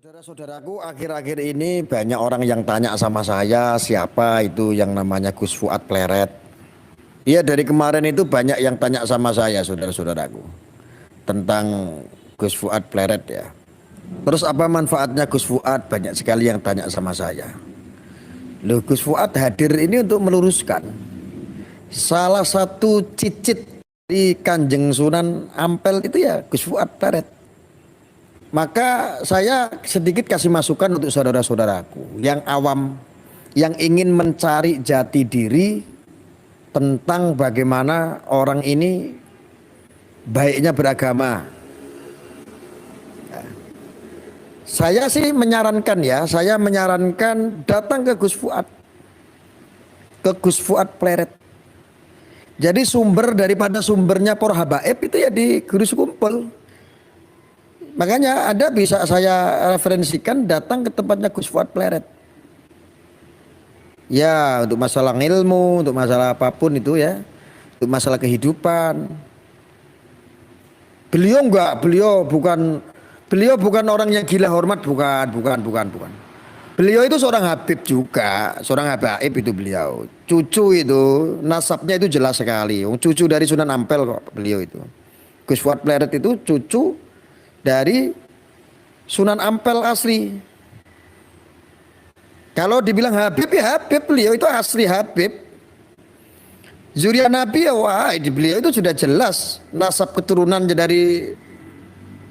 Saudara-saudaraku, akhir-akhir ini banyak orang yang tanya sama saya siapa itu yang namanya Gus Fuad Pleret. Iya, dari kemarin itu banyak yang tanya sama saya, saudara-saudaraku, tentang Gus Fuad Pleret ya. Terus apa manfaatnya Gus Fuad? Banyak sekali yang tanya sama saya. Loh, Gus Fuad hadir ini untuk meluruskan salah satu cicit di Kanjeng Sunan Ampel itu ya Gus Fuad Pleret. Maka saya sedikit kasih masukan untuk saudara-saudaraku yang awam, yang ingin mencari jati diri tentang bagaimana orang ini baiknya beragama. Saya sih menyarankan ya, saya menyarankan datang ke Gus Fuad Pleret. Jadi sumber daripada sumbernya por habaib itu ya di Guru Sekumpul. Makanya Anda bisa saya referensikan datang ke tempatnya Gus Fuad Pleret. Ya, untuk masalah ilmu, untuk masalah apapun itu ya, untuk masalah kehidupan. Beliau bukan orang yang gila hormat, bukan. Beliau itu seorang habib juga, seorang habaib itu beliau. Cucu itu, nasabnya itu jelas sekali. Cucu dari Sunan Ampel kok beliau itu. Gus Fuad Pleret itu cucu dari Sunan Ampel asli. Kalau dibilang Habib ya Habib, beliau itu asli Habib. Zuriat Nabi ya wah, beliau itu sudah jelas nasab keturunan dari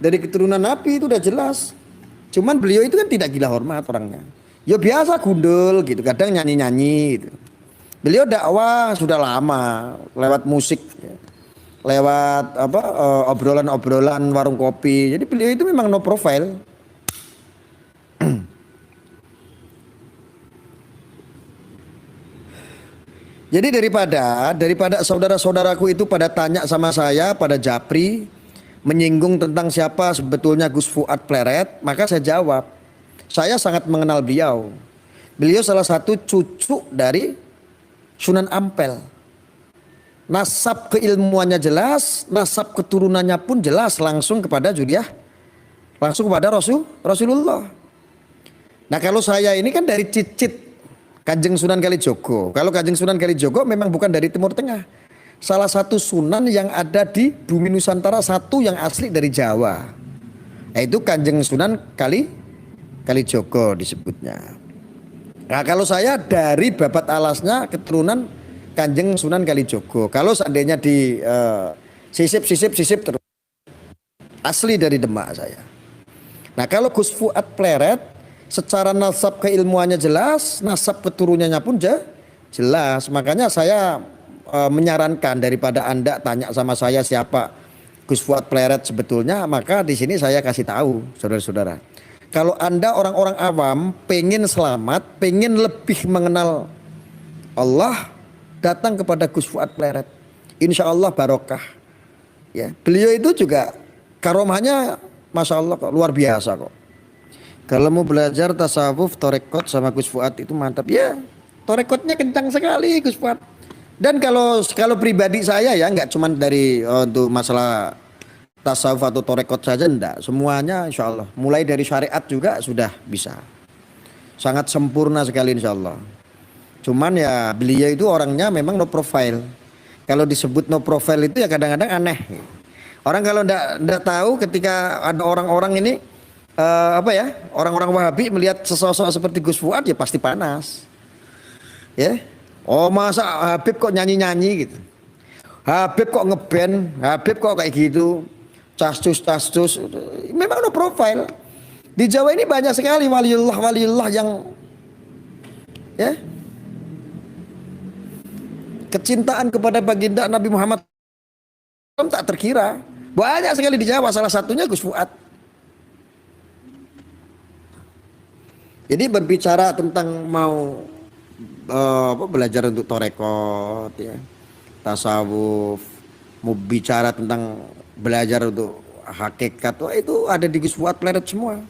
keturunan Nabi itu udah jelas. Cuman beliau itu kan tidak gila hormat orangnya. Ya biasa gundul gitu, kadang nyanyi-nyanyi gitu. Beliau dakwah sudah lama lewat musik ya, lewat obrolan-obrolan warung kopi. Jadi beliau itu memang no profile. Jadi daripada saudara-saudaraku itu pada tanya sama saya, pada japri, menyinggung tentang siapa sebetulnya Gus Fuad Pleret, maka saya jawab, saya sangat mengenal beliau. Beliau salah satu cucu dari Sunan Ampel. Nasab keilmuannya jelas, nasab keturunannya pun jelas langsung kepada Judiyah, langsung kepada Rasulullah. Nah kalau saya ini kan dari cicit Kanjeng Sunan Kalijogo. Kalau Kanjeng Sunan Kalijogo memang bukan dari Timur Tengah. Salah satu sunan yang ada di bumi Nusantara, satu yang asli dari Jawa. Yaitu Kanjeng Sunan Kalijogo disebutnya. Nah kalau saya dari babat alasnya keturunan Kanjeng Sunan Kalijogo. Kalau seandainya di sisip terus asli dari Demak saya. Nah kalau Gus Fuad Pleret secara nasab keilmuannya jelas, nasab keturunannya pun jelas. Makanya saya menyarankan daripada Anda tanya sama saya siapa Gus Fuad Pleret sebetulnya, maka di sini saya kasih tahu saudara-saudara. Kalau Anda orang-orang awam pengen selamat, pengen lebih mengenal Allah, datang kepada Gus Fuad Pleret. Insya Allah barokah. Ya, beliau itu juga karomahnya, masya Allah kok, luar biasa kok. Kalau mau belajar tasawuf, torekot sama Gus Fuad itu mantap ya. Torekotnya kencang sekali Gus Fuad. Dan kalau pribadi saya ya nggak cuma dari untuk masalah tasawuf atau torekot saja, enggak. Semuanya insya Allah. Mulai dari syariat juga sudah bisa. Sangat sempurna sekali insya Allah. Cuman ya beliau itu orangnya memang no profile. Kalau disebut no profile itu ya kadang-kadang aneh. Orang kalau enggak tahu ketika ada orang-orang ini orang-orang Wahabi melihat sosok seperti Gus Fuad ya pasti panas. Ya. Oh masa Habib kok nyanyi-nyanyi gitu. Habib kok ngeband, Habib kok kayak gitu. Cascus. Memang no profile. Di Jawa ini banyak sekali waliullah yang ya kecintaan kepada baginda Nabi Muhammad tak terkira. Banyak sekali di Jawa, salah satunya Gus Fuad. Jadi berbicara tentang mau belajar untuk torekot ya, tasawuf, mau bicara tentang belajar untuk hakikat, itu ada di Gus Fuad Pleret semua.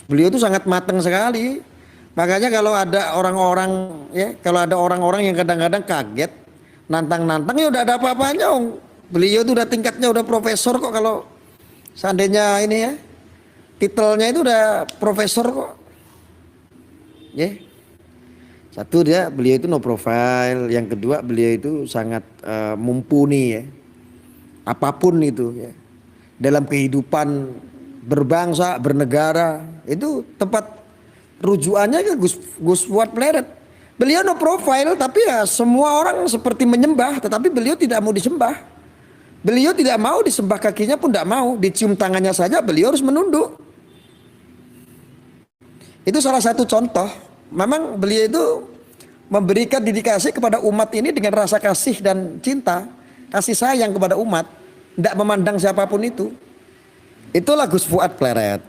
Beliau itu sangat matang sekali. Makanya kalau ada orang-orang yang kadang-kadang kaget, nantang-nantang ya udah ada apa-apanya. Beliau itu udah tingkatnya udah profesor kok kalau seandainya ini ya titelnya itu udah profesor kok. Ya. Satu beliau itu no profile, yang kedua beliau itu sangat mumpuni ya. Apapun itu ya. Dalam kehidupan berbangsa, bernegara, itu tempat rujukannya ke Gus Fuad Pleret. Beliau no profile tapi ya semua orang seperti menyembah, tetapi beliau tidak mau disembah. Beliau tidak mau disembah, kakinya pun tidak mau, dicium tangannya saja beliau harus menunduk. Itu salah satu contoh. Memang beliau itu memberikan dedikasi kepada umat ini dengan rasa kasih dan cinta, kasih sayang kepada umat, tidak memandang siapapun itu. Itulah Gus Fuad Pleret.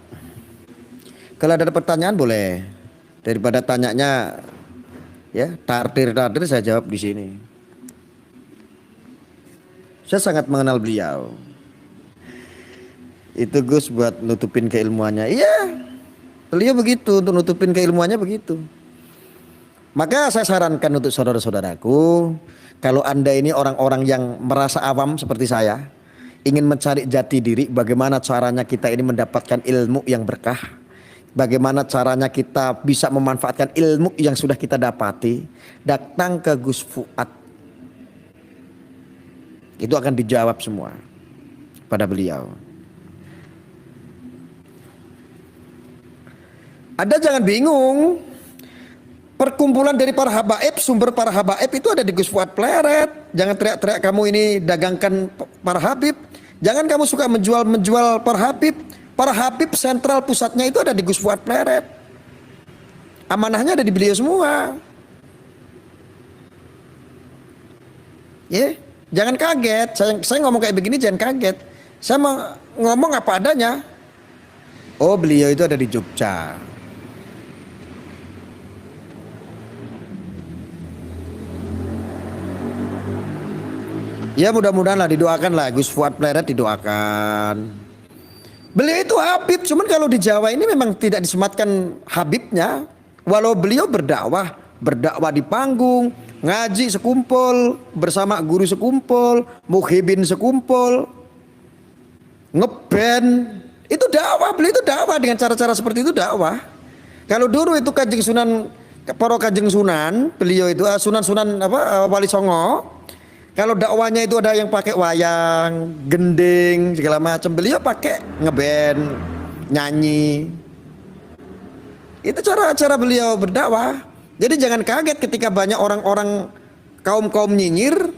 Kalau ada pertanyaan boleh, daripada tanyanya ya tardir saya jawab di sini. Saya sangat mengenal beliau. Itu Gus buat nutupin keilmuannya. Iya, beliau begitu, untuk nutupin keilmuannya begitu. Maka saya sarankan untuk saudara-saudaraku, kalau Anda ini orang-orang yang merasa awam seperti saya, ingin mencari jati diri, bagaimana caranya kita ini mendapatkan ilmu yang berkah, bagaimana caranya kita bisa memanfaatkan ilmu yang sudah kita dapati, datang ke Gus Fuad. Itu akan dijawab semua pada beliau. Anda jangan bingung. Perkumpulan dari para habaib, sumber para habaib itu ada di Gus Fuad Pleret. Jangan teriak-teriak kamu ini dagangkan para habib. Jangan kamu suka menjual para habib. Para habib sentral pusatnya itu ada di Gus Fuad Pleret. Amanahnya ada di beliau semua. Ya, jangan kaget. Saya ngomong kayak begini jangan kaget. Saya mau ngomong apa adanya. Oh, beliau itu ada di Jogja. Ya mudah-mudahan lah, didoakan lah Gus Fuad Pleret, didoakan. Beliau itu habib, cuman kalau di Jawa ini memang tidak disematkan habibnya. Walau beliau berdakwah di panggung, ngaji sekumpul, bersama guru sekumpul, muhibin sekumpul, ngeband, itu dakwah. Beliau itu dakwah dengan cara-cara seperti itu, dakwah. Kalau dulu itu Kanjeng Sunan, para Kanjeng Sunan, beliau itu Sunan Wali Songo. Kalau dakwanya itu ada yang pakai wayang, gending, segala macam. Beliau pakai ngeband, nyanyi. Itu cara-cara beliau berdakwah. Jadi jangan kaget ketika banyak orang-orang kaum nyinyir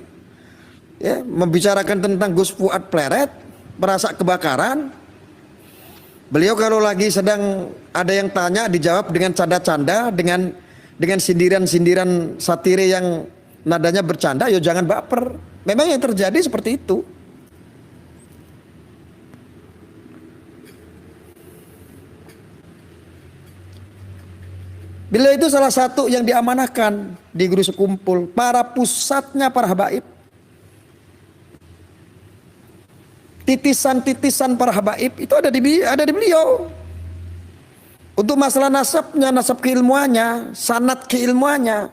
ya, membicarakan tentang Gus Fuad Pleret, merasa kebakaran. Beliau kalau lagi sedang ada yang tanya dijawab dengan canda-canda, dengan sindiran-sindiran satire yang nadanya bercanda, yo jangan baper. Memang yang terjadi seperti itu. Beliau itu salah satu yang diamanahkan di guru sekumpul, para pusatnya para habaib. Titisan-titisan para habaib itu ada di beliau. Untuk masalah nasabnya, nasab keilmuannya, sanad keilmuannya,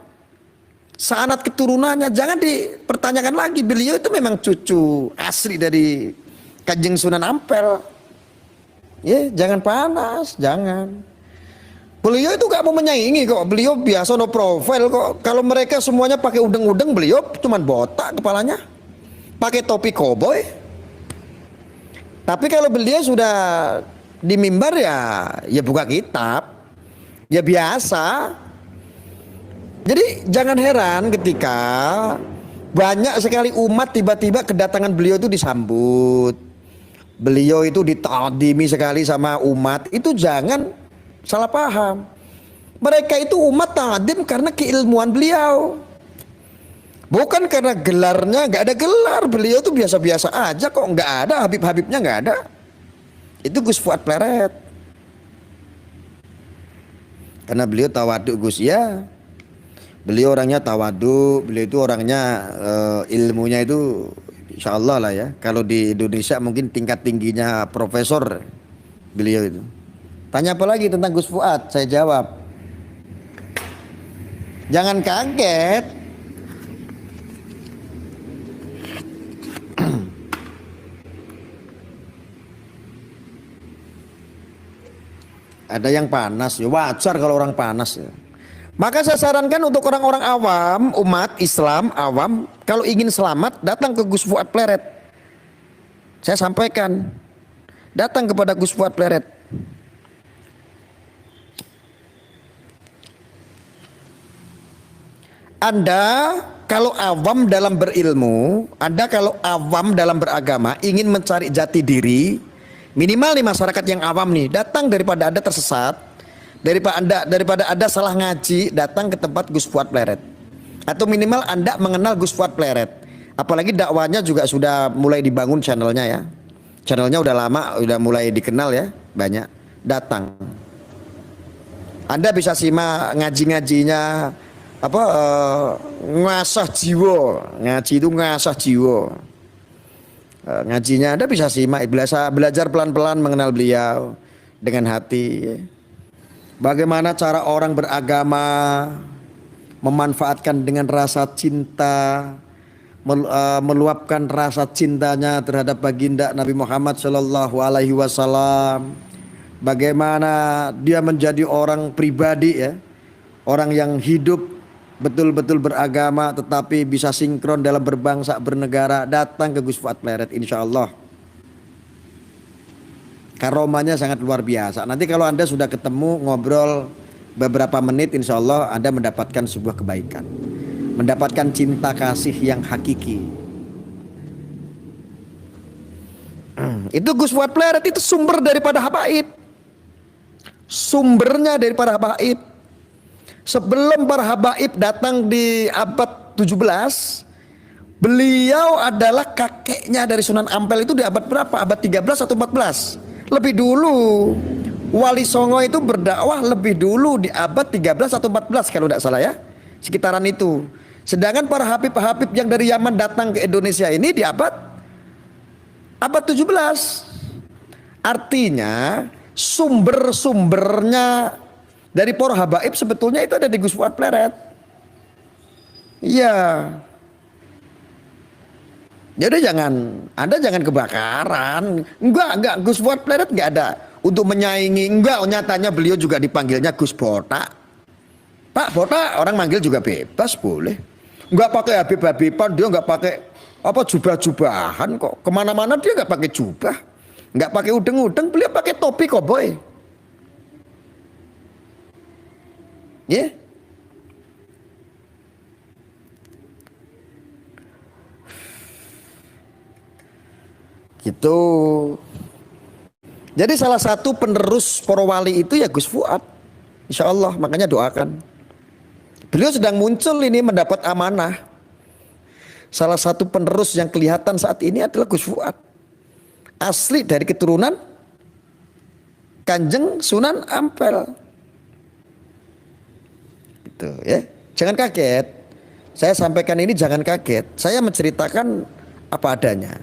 sanad keturunannya jangan dipertanyakan lagi. Beliau itu memang cucu asli dari Kanjeng Sunan Ampel. Ya, jangan panas, jangan. Beliau itu gak mau menyaingi kok. Beliau biasa no profile kok. Kalau mereka semuanya pakai udeng-udeng, beliau cuman botak kepalanya, pakai topi koboi. Tapi kalau beliau sudah di mimbar ya buka kitab, ya biasa. Jadi jangan heran ketika banyak sekali umat tiba-tiba kedatangan beliau itu disambut. Beliau itu ditadimi sekali sama umat. Itu jangan salah paham. Mereka itu umat tadim karena keilmuan beliau. Bukan karena gelarnya, nggak ada gelar. Beliau itu biasa-biasa aja kok, nggak ada habib-habibnya, nggak ada. Itu Gus Fuad Pleret. Karena beliau tawaduk Gus ya. Beliau orangnya tawadu, beliau itu orangnya ilmunya itu insya Allah lah ya. Kalau di Indonesia mungkin tingkat tingginya profesor beliau itu. Tanya apa lagi tentang Gus Fuad? Saya jawab. Jangan kaget. Ada yang panas, ya wajar kalau orang panas ya. Maka saya sarankan untuk orang-orang awam, umat Islam awam, kalau ingin selamat datang ke Gus Fuad Pleret. Saya sampaikan, datang kepada Gus Fuad Pleret. Anda kalau awam dalam berilmu, Anda kalau awam dalam beragama, ingin mencari jati diri, minimal nih masyarakat yang awam nih, datang daripada Anda tersesat, daripada Anda salah ngaji, datang ke tempat Gus Fuad Pleret. Atau minimal Anda mengenal Gus Fuad Pleret. Apalagi dakwanya juga sudah mulai dibangun channelnya ya. Channelnya udah lama, udah mulai dikenal ya, banyak. Datang. Anda bisa simak ngaji-ngajinya, ngasah jiwa. Ngaji itu ngasah jiwa. Ngajinya Anda bisa simak, belajar pelan-pelan mengenal beliau dengan hati ya. Bagaimana cara orang beragama memanfaatkan dengan rasa cinta, meluapkan rasa cintanya terhadap baginda Nabi Muhammad Shallallahu Alaihi Wasallam. Bagaimana dia menjadi orang pribadi ya, orang yang hidup betul-betul beragama tetapi bisa sinkron dalam berbangsa bernegara. Datang ke Gus Fuad Pleret, insya Allah karomanya sangat luar biasa. Nanti kalau Anda sudah ketemu ngobrol beberapa menit, insya Allah Anda mendapatkan sebuah kebaikan, mendapatkan cinta kasih yang hakiki. Itu Gus Fuad Pleret itu sumber daripada habaib, sumbernya daripada habaib. Sebelum para habaib datang di abad 17, beliau adalah kakeknya dari Sunan Ampel itu di abad berapa? Abad 13 atau 14? Lebih dulu. Wali Songo itu berdakwah lebih dulu di abad 13 atau 14 kalau tidak salah ya. Sekitaran itu. Sedangkan para habib-habib yang dari Yaman datang ke Indonesia ini di abad 17. Artinya sumber-sumbernya dari para habaib sebetulnya itu ada di Gus Fuad Pleret. Iya. Jadi Anda jangan kebakaran. Enggak, Gus Fuad Pleret enggak ada untuk menyaingi. Enggak, nyatanya beliau juga dipanggilnya Gus Botak. Pak Botak, orang manggil juga bebas, boleh. Enggak pakai habib-habiban, dia enggak pakai jubah-jubahan kok. Kemana-mana dia enggak pakai jubah, enggak pakai udeng-udeng, beliau pakai topi koboi. Ya. Yeah. Gitu. Jadi salah satu penerus para wali itu ya Gus Fuad, insya Allah, makanya doakan. Beliau sedang muncul ini mendapat amanah. Salah satu penerus yang kelihatan saat ini adalah Gus Fuad, asli dari keturunan Kanjeng Sunan Ampel. Gitu ya, jangan kaget. Saya sampaikan ini jangan kaget. Saya menceritakan apa adanya.